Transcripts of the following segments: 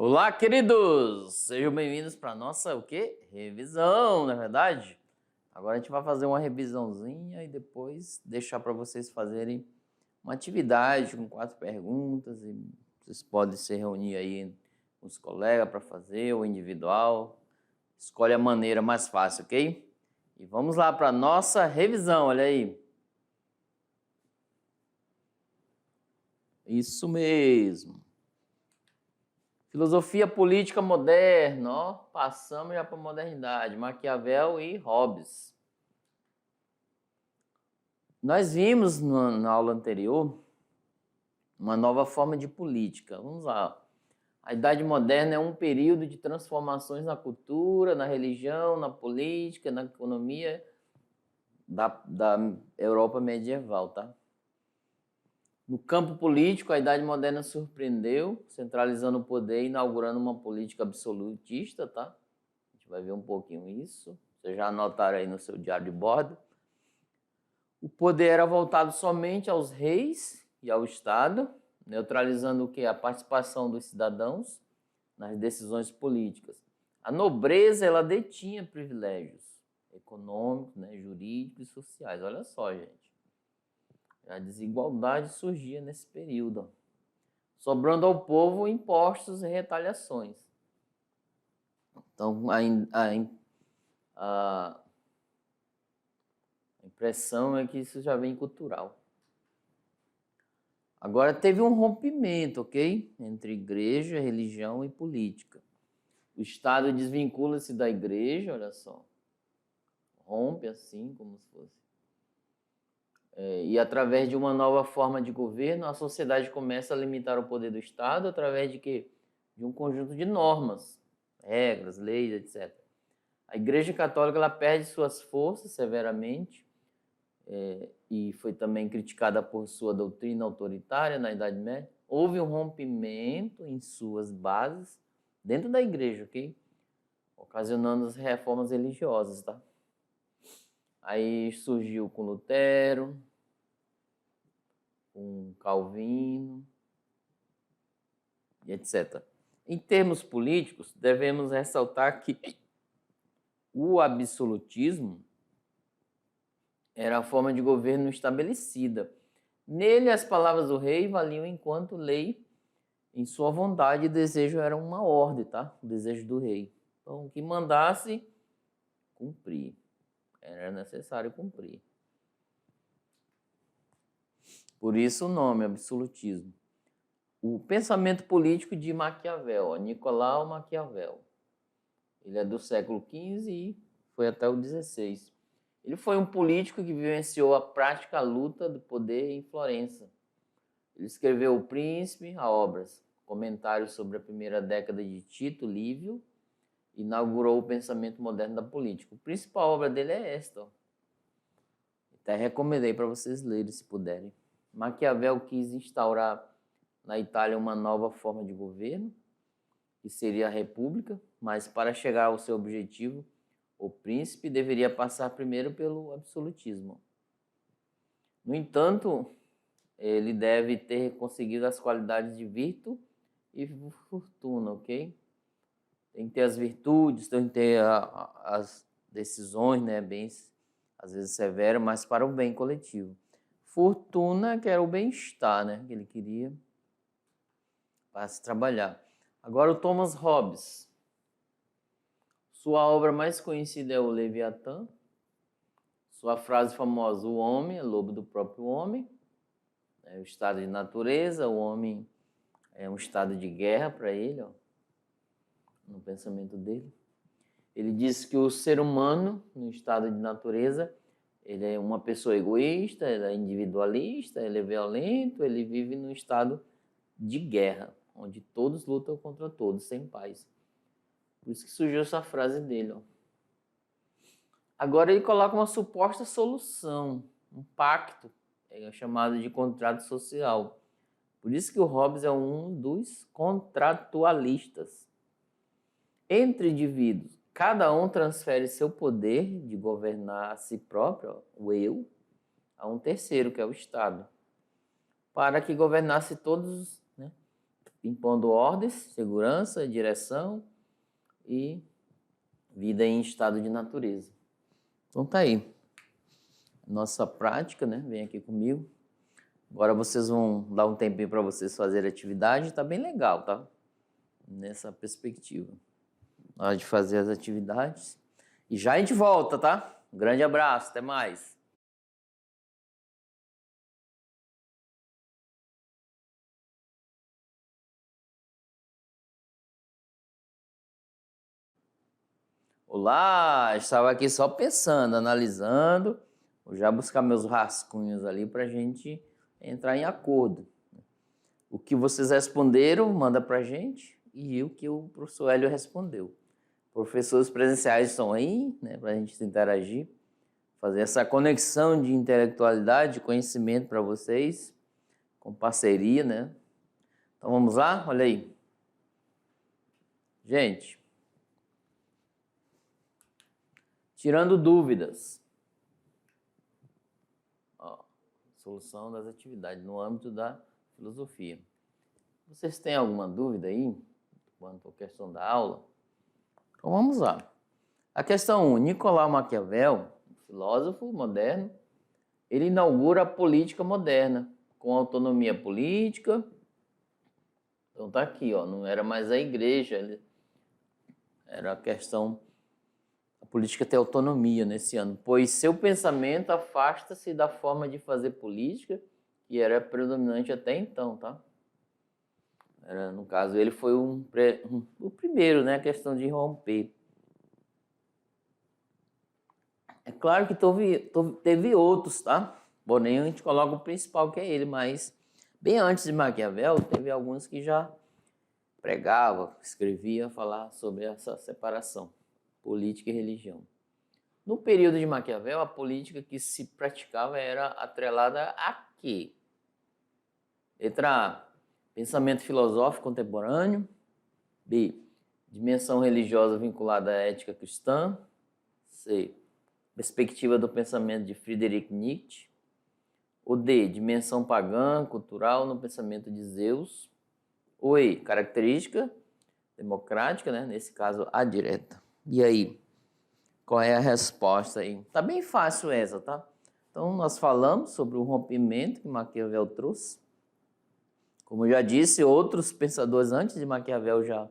Olá, queridos! Sejam bem-vindos para nossa, o quê? Revisão, não é verdade? Agora a gente vai fazer uma revisãozinha e depois deixar para vocês fazerem uma atividade com 4 perguntas e vocês podem se reunir aí com os colegas para fazer, ou individual. Escolhe a maneira mais fácil, ok? E vamos lá para nossa revisão, olha aí. Isso mesmo. Filosofia política moderna, ó, passamos já para a modernidade, Maquiavel e Hobbes. Nós vimos na aula anterior uma nova forma de política. Vamos lá. A Idade Moderna é um período de transformações na cultura, na religião, na política, na economia da Europa medieval, tá? No campo político, a Idade Moderna surpreendeu, centralizando o poder e inaugurando uma política absolutista, tá? A gente vai ver um pouquinho isso. Vocês já anotaram aí no seu diário de bordo. O poder era voltado somente aos reis e ao Estado, neutralizando o quê? A participação dos cidadãos nas decisões políticas. A nobreza, ela detinha privilégios econômicos, né, jurídicos e sociais. Olha só, gente. A desigualdade surgia nesse período, sobrando ao povo impostos e retaliações. Então, a impressão é que isso já vem cultural. Agora, teve um rompimento, ok? Entre igreja, religião e política. O Estado desvincula-se da igreja, olha só. Rompe assim, como se fosse. E através de uma nova forma de governo, a sociedade começa a limitar o poder do Estado através de quê? De um conjunto de normas, regras, leis, etc. A Igreja Católica ela perde suas forças severamente e foi também criticada por sua doutrina autoritária na Idade Média. Houve um rompimento em suas bases dentro da Igreja, ok? Ocasionando as reformas religiosas, tá? Aí surgiu com Lutero, com Calvino, e etc. Em termos políticos, devemos ressaltar que o absolutismo era a forma de governo estabelecida. Nele, as palavras do rei valiam enquanto lei em sua vontade e desejo era uma ordem, tá? O desejo do rei. Então, o que mandasse, cumprir. Era necessário cumprir. Por isso o nome, absolutismo. O pensamento político de Maquiavel, Nicolau Maquiavel. Ele é do século XV e foi até o XVI. Ele foi um político que vivenciou a prática luta do poder em Florença. Ele escreveu O Príncipe, a obras, comentários sobre a primeira década de Tito Livio, inaugurou o pensamento moderno da política. A principal obra dele é esta. Ó. Até recomendei para vocês lerem, se puderem. Maquiavel quis instaurar na Itália uma nova forma de governo, que seria a república, mas para chegar ao seu objetivo, o príncipe deveria passar primeiro pelo absolutismo. No entanto, ele deve ter conseguido as qualidades de virtude e fortuna, ok? Tem que ter as virtudes, tem que ter as decisões, né, bem, às vezes severas, mas para o bem coletivo. Fortuna, que era o bem-estar, né, que ele queria para se trabalhar. Agora o Thomas Hobbes. Sua obra mais conhecida é o Leviatã. Sua frase famosa, o homem é lobo do próprio homem. É o estado de natureza, o homem é um estado de guerra para ele, ó, no pensamento dele. Ele diz que o ser humano, no estado de natureza, ele é uma pessoa egoísta, ele é individualista, ele é violento, ele vive num estado de guerra, onde todos lutam contra todos, sem paz. Por isso que surgiu essa frase dele. Ó. Agora ele coloca uma suposta solução, um pacto, chamado de contrato social. Por isso que o Hobbes é um dos contratualistas. Entre indivíduos, cada um transfere seu poder de governar a si próprio, o eu, a um terceiro, que é o Estado, para que governasse todos, né, impondo ordens, segurança, direção e vida em estado de natureza. Então tá aí. Nossa prática, né? Vem aqui comigo. Agora vocês vão dar um tempinho para vocês fazerem atividade. Tá bem legal, tá? Nessa perspectiva. Na hora de fazer as atividades. E já a gente volta, tá? Um grande abraço, até mais. Olá, estava aqui só pensando, analisando. Vou já buscar meus rascunhos ali para a gente entrar em acordo. O que vocês responderam, manda para a gente, e o que o professor Hélio respondeu. Professores presenciais estão aí, né, para a gente interagir, fazer essa conexão de intelectualidade, de conhecimento para vocês, com parceria, né? Então vamos lá? Olha aí. Gente, tirando dúvidas. Ó, solução das atividades no âmbito da filosofia. Vocês têm alguma dúvida aí quanto à questão da aula? Então vamos lá. A questão 1, Nicolau Maquiavel, filósofo moderno, ele inaugura a política moderna com autonomia política. Então tá aqui, ó, não era mais a igreja, era a questão, a política ter autonomia nesse ano, pois seu pensamento afasta-se da forma de fazer política que era predominante até então, tá? No caso, ele foi o primeiro, né, a questão de romper. É claro que teve outros, tá? Porém, a gente coloca o principal, que é ele, mas bem antes de Maquiavel, teve alguns que já pregava, escrevia, falar sobre essa separação, política e religião. No período de Maquiavel, a política que se praticava era atrelada a quê? Letra A, pensamento filosófico contemporâneo. B, dimensão religiosa vinculada à ética cristã. C, perspectiva do pensamento de Friedrich Nietzsche. Ou D, dimensão pagã, cultural no pensamento de Zeus. Ou E, característica democrática, né? Nesse caso, a direta. E aí, qual é a resposta aí? Tá bem fácil essa, tá? Então, nós falamos sobre o rompimento que Maquiavel trouxe. Como eu já disse, outros pensadores antes de Maquiavel já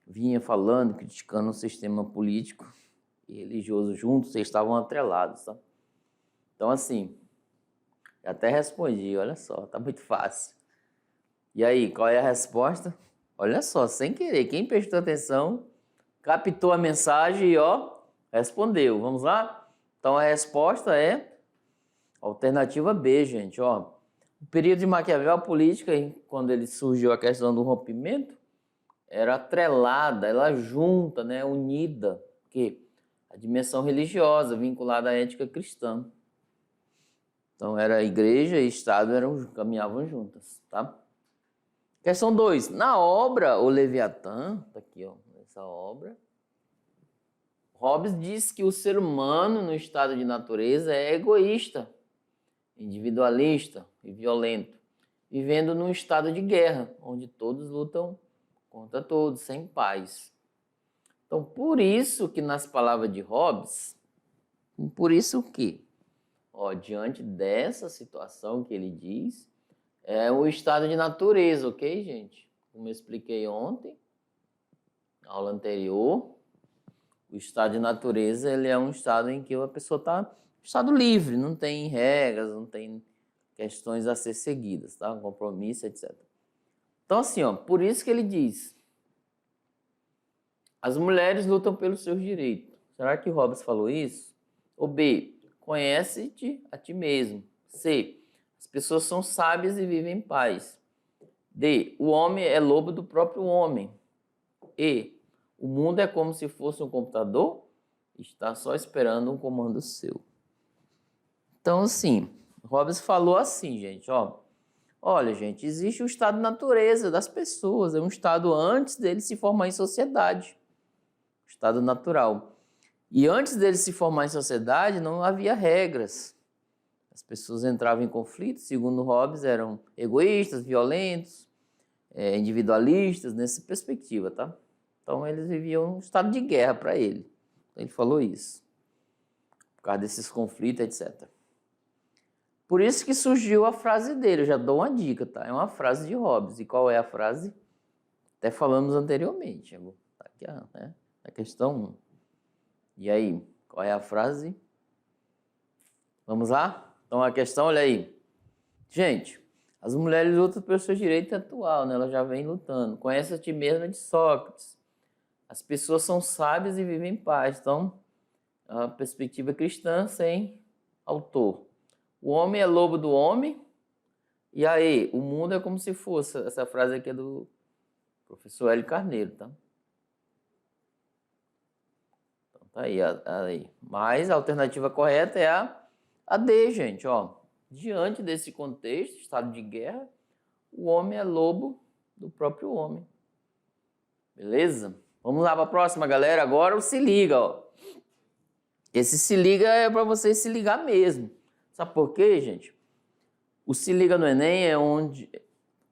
vinham falando, criticando o sistema político e religioso juntos, eles estavam atrelados, tá? Então, assim, eu até respondi, olha só, tá muito fácil. E aí, qual é a resposta? Olha só, sem querer, quem prestou atenção, captou a mensagem e, ó, respondeu. Vamos lá? Então, a resposta é alternativa B, gente, ó. O período de Maquiavel, a política, quando ele surgiu a questão do rompimento, era atrelada, ela junta, né, unida, que a dimensão religiosa vinculada à ética cristã. Então era a igreja e Estado caminhavam juntas, tá? Questão 2, na obra O Leviatã, tá aqui, ó, essa obra, Hobbes diz que o ser humano no estado de natureza é egoísta, individualista e violento, vivendo num estado de guerra, onde todos lutam contra todos, sem paz. Então, por isso que nas palavras de Hobbes, por isso que, ó, diante dessa situação que ele diz, é o estado de natureza, ok, gente? Como eu expliquei ontem, na aula anterior, o estado de natureza, ele é um estado em que a pessoa está estado livre, não tem regras, não tem questões a ser seguidas, tá? Compromisso, etc. Então, assim, ó, por isso que ele diz, as mulheres lutam pelos seus direitos. Será que Hobbes falou isso? Ou B, conhece-te a ti mesmo. C, as pessoas são sábias e vivem em paz. D, o homem é lobo do próprio homem. E, o mundo é como se fosse um computador, está só esperando um comando seu. Então, assim, Hobbes falou assim, gente, ó. Olha, gente, existe o estado de natureza das pessoas, é um estado antes dele se formar em sociedade, estado natural. E antes dele se formar em sociedade, não havia regras. As pessoas entravam em conflito, segundo Hobbes, eram egoístas, violentos, individualistas, nessa perspectiva, tá? Então, eles viviam um estado de guerra para ele. Ele falou isso, por causa desses conflitos, etc. Por isso que surgiu a frase dele, eu já dou uma dica, tá? É uma frase de Hobbes. E qual é a frase? Até falamos anteriormente. Tá aqui, né? A questão 1. E aí, qual é a frase? Vamos lá? Então, a questão, olha aí. Gente, as mulheres lutam pelo seu direito atual, né? Elas já vêm lutando. Conhece a ti mesma de Sócrates. As pessoas são sábias e vivem em paz. Então, a perspectiva cristã sem autor. O homem é lobo do homem. E aí, o mundo é como se fosse. Essa frase aqui é do professor Hélio Carneiro, tá? Então, tá aí, aí. Mas a alternativa correta é a D, gente, ó. Diante desse contexto, estado de guerra, o homem é lobo do próprio homem. Beleza? Vamos lá para a próxima, galera. Agora o se liga, ó. Esse se liga é para você se ligar mesmo. Sabe por quê, gente? O se liga no Enem é onde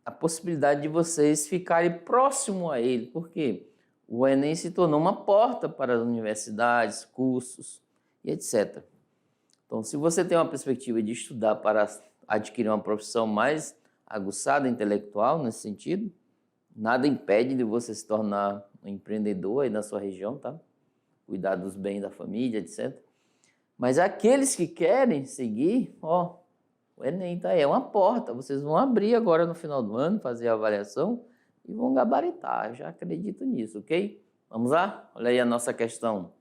a possibilidade de vocês ficarem próximo a ele. Por quê? O Enem se tornou uma porta para as universidades, cursos e etc. Então, se você tem uma perspectiva de estudar para adquirir uma profissão mais aguçada, intelectual, nesse sentido, nada impede de você se tornar um empreendedor aí na sua região, tá? Cuidar dos bens da família, etc. Mas aqueles que querem seguir, ó, o Enem tá aí, é uma porta. Vocês vão abrir agora no final do ano, fazer a avaliação e vão gabaritar. Eu já acredito nisso, ok? Vamos lá? Olha aí a nossa questão.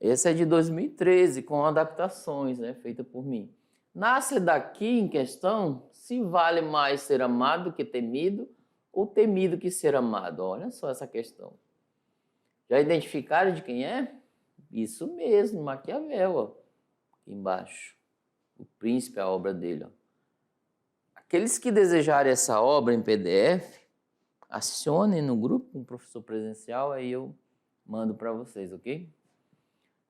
Esse é de 2013, com adaptações, né, feita por mim. Nasce daqui em questão se vale mais ser amado que temido ou temido que ser amado. Olha só essa questão. Já identificaram de quem é? Isso mesmo, Maquiavel, ó, aqui embaixo. O Príncipe, a obra dele. Ó. Aqueles que desejarem essa obra em PDF, acionem no grupo com o professor presencial, aí eu mando para vocês, ok?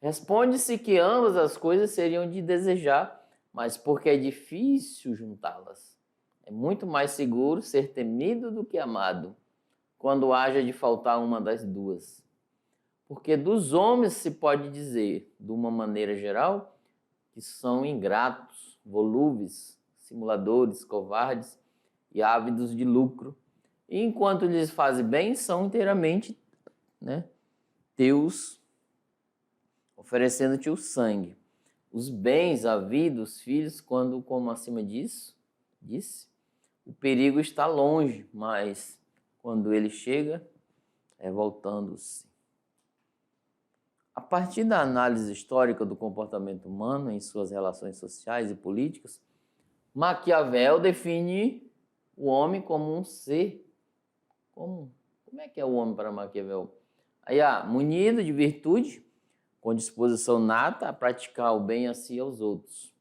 Responde-se que ambas as coisas seriam de desejar, mas porque é difícil juntá-las. É muito mais seguro ser temido do que amado, quando haja de faltar uma das duas. Porque dos homens se pode dizer, de uma maneira geral, que são ingratos, volúveis, simuladores, covardes e ávidos de lucro. E enquanto lhes fazem bem, são inteiramente, né, teus, oferecendo-te o sangue. Os bens, a vida, os filhos, quando, como acima disso, disse, o perigo está longe, mas quando ele chega, é voltando-se. A partir da análise histórica do comportamento humano em suas relações sociais e políticas, Maquiavel define o homem como um ser. Como é que é o homem para Maquiavel? Aí, munido de virtude, com disposição nata a praticar o bem a si e aos outros.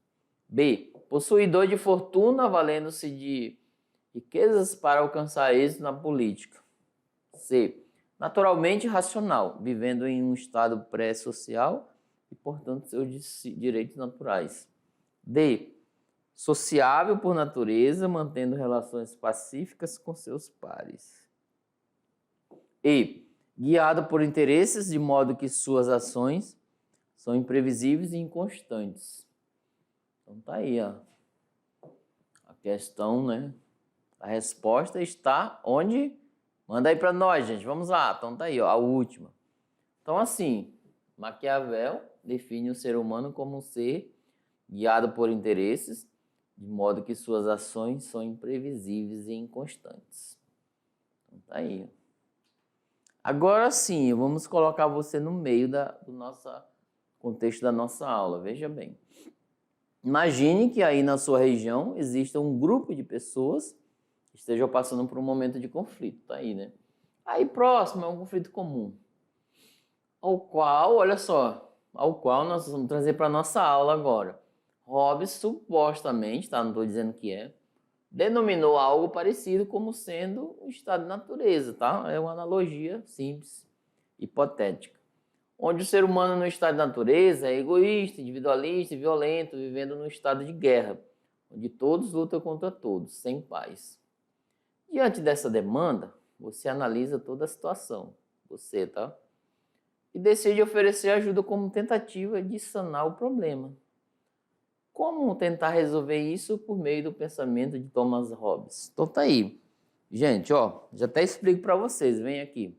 B. Possuidor de fortuna, valendo-se de riquezas para alcançar êxito na política. C. Naturalmente racional, vivendo em um estado pré-social e, portanto, seus direitos naturais. D. Sociável por natureza, mantendo relações pacíficas com seus pares. E. Guiado por interesses, de modo que suas ações são imprevisíveis e inconstantes. Então tá aí, ó. A questão, né? A resposta está onde? Manda aí para nós, gente. Vamos lá. Então tá aí, ó, a última. Então assim, Maquiavel define o ser humano como um ser guiado por interesses, de modo que suas ações são imprevisíveis e inconstantes. Então tá aí, ó. Agora sim, vamos colocar você no meio do nosso contexto da nossa aula. Veja bem. Imagine que aí na sua região exista um grupo de pessoas que estejam passando por um momento de conflito. Tá aí, né? Aí próximo é um conflito comum. Ao qual, olha só, ao qual nós vamos trazer para a nossa aula agora. Hobbes supostamente, tá? Não estou dizendo que é, denominou algo parecido como sendo o estado de natureza, tá? É uma analogia simples, hipotética. Onde o ser humano no estado de natureza é egoísta, individualista e violento, vivendo num estado de guerra, onde todos lutam contra todos, sem paz. Diante dessa demanda, você analisa toda a situação, você, tá? E decide oferecer ajuda como tentativa de sanar o problema. Como tentar resolver isso por meio do pensamento de Thomas Hobbes? Então tá aí. Gente, ó, já até explico para vocês, vem aqui.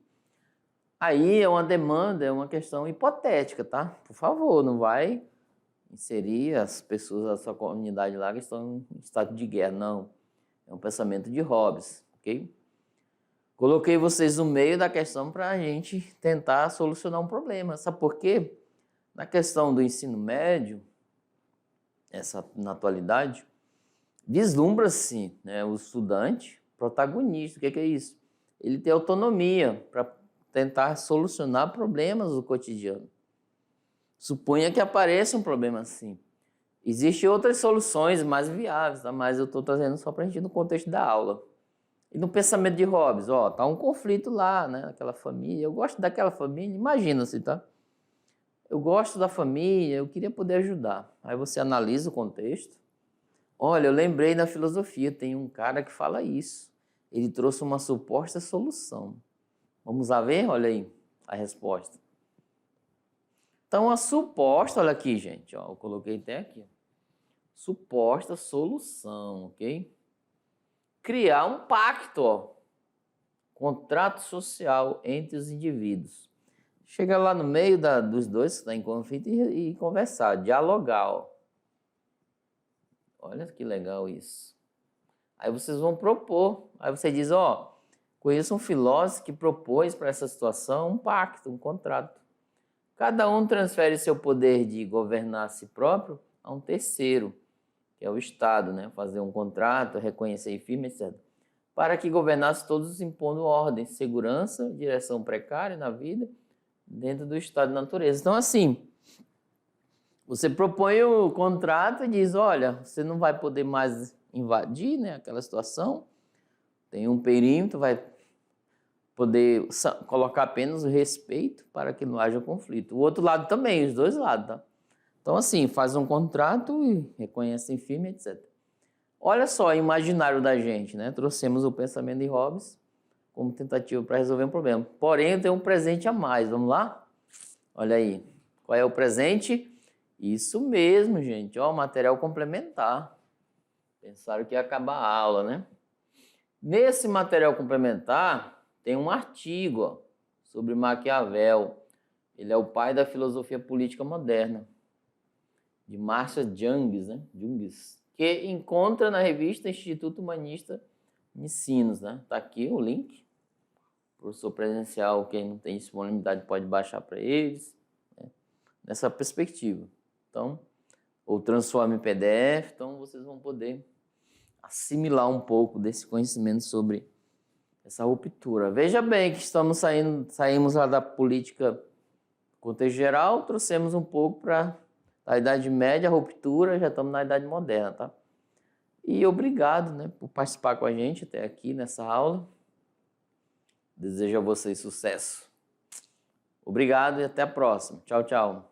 Aí é uma demanda, é uma questão hipotética, tá? Por favor, não vai inserir as pessoas da sua comunidade lá que estão em estado de guerra, não. É um pensamento de Hobbes, ok? Coloquei vocês no meio da questão para a gente tentar solucionar um problema. Sabe por quê? Na questão do ensino médio, na atualidade, vislumbra-se, né, o estudante protagonista. O que é isso? Ele tem autonomia para tentar solucionar problemas do cotidiano. Suponha que apareça um problema assim. Existem outras soluções mais viáveis, tá? Mas eu estou trazendo só para a gente no contexto da aula. E no pensamento de Hobbes, ó, tá um conflito lá, né, naquela família. Eu gosto daquela família, imagina-se, tá? Eu gosto da família, eu queria poder ajudar. Aí você analisa o contexto. Olha, eu lembrei na filosofia, tem um cara que fala isso. Ele trouxe uma suposta solução. Vamos lá ver? Olha aí a resposta. Então, a suposta, olha aqui, gente, ó, eu coloquei até aqui. Suposta solução, ok? Criar um pacto, ó, contrato social entre os indivíduos. Chega lá no meio dos dois que estão em conflito e conversar, dialogar, ó. Olha que legal isso. Aí vocês vão propor. Aí você diz, ó, conheço um filósofo que propôs para essa situação um pacto, um contrato. Cada um transfere seu poder de governar a si próprio a um terceiro, que é o Estado, né? Fazer um contrato, reconhecer firme, etc. Para que governasse todos impondo ordem, segurança, direção precária na vida, dentro do estado de natureza. Então, assim, você propõe o contrato e diz, olha, você não vai poder mais invadir, né, aquela situação, tem um perímetro, vai poder colocar apenas o respeito para que não haja conflito. O outro lado também, os dois lados, tá? Então, assim, faz um contrato e reconhece firme, etc. Olha só o imaginário da gente, né? Trouxemos o pensamento de Hobbes como tentativa para resolver um problema. Porém, tem um presente a mais. Vamos lá? Olha aí. Qual é o presente? Isso mesmo, gente. Ó, material complementar. Pensaram que ia acabar a aula, né? Nesse material complementar, tem um artigo, ó, sobre Maquiavel. Ele é o pai da filosofia política moderna, de Marshall Junges, né? Junges, que encontra na revista Instituto Humanista Ensinos, né? Tá aqui o link. Professor presencial, quem não tem disponibilidade pode baixar para eles, né? Nessa perspectiva. Então, ou transforma em PDF, então vocês vão poder assimilar um pouco desse conhecimento sobre essa ruptura. Veja bem que saímos lá da política contexto geral, trouxemos um pouco para a Idade Média, a ruptura, já estamos na Idade Moderna, tá? E obrigado, né, por participar com a gente até aqui nessa aula. Desejo a vocês sucesso. Obrigado e até a próxima. Tchau, tchau.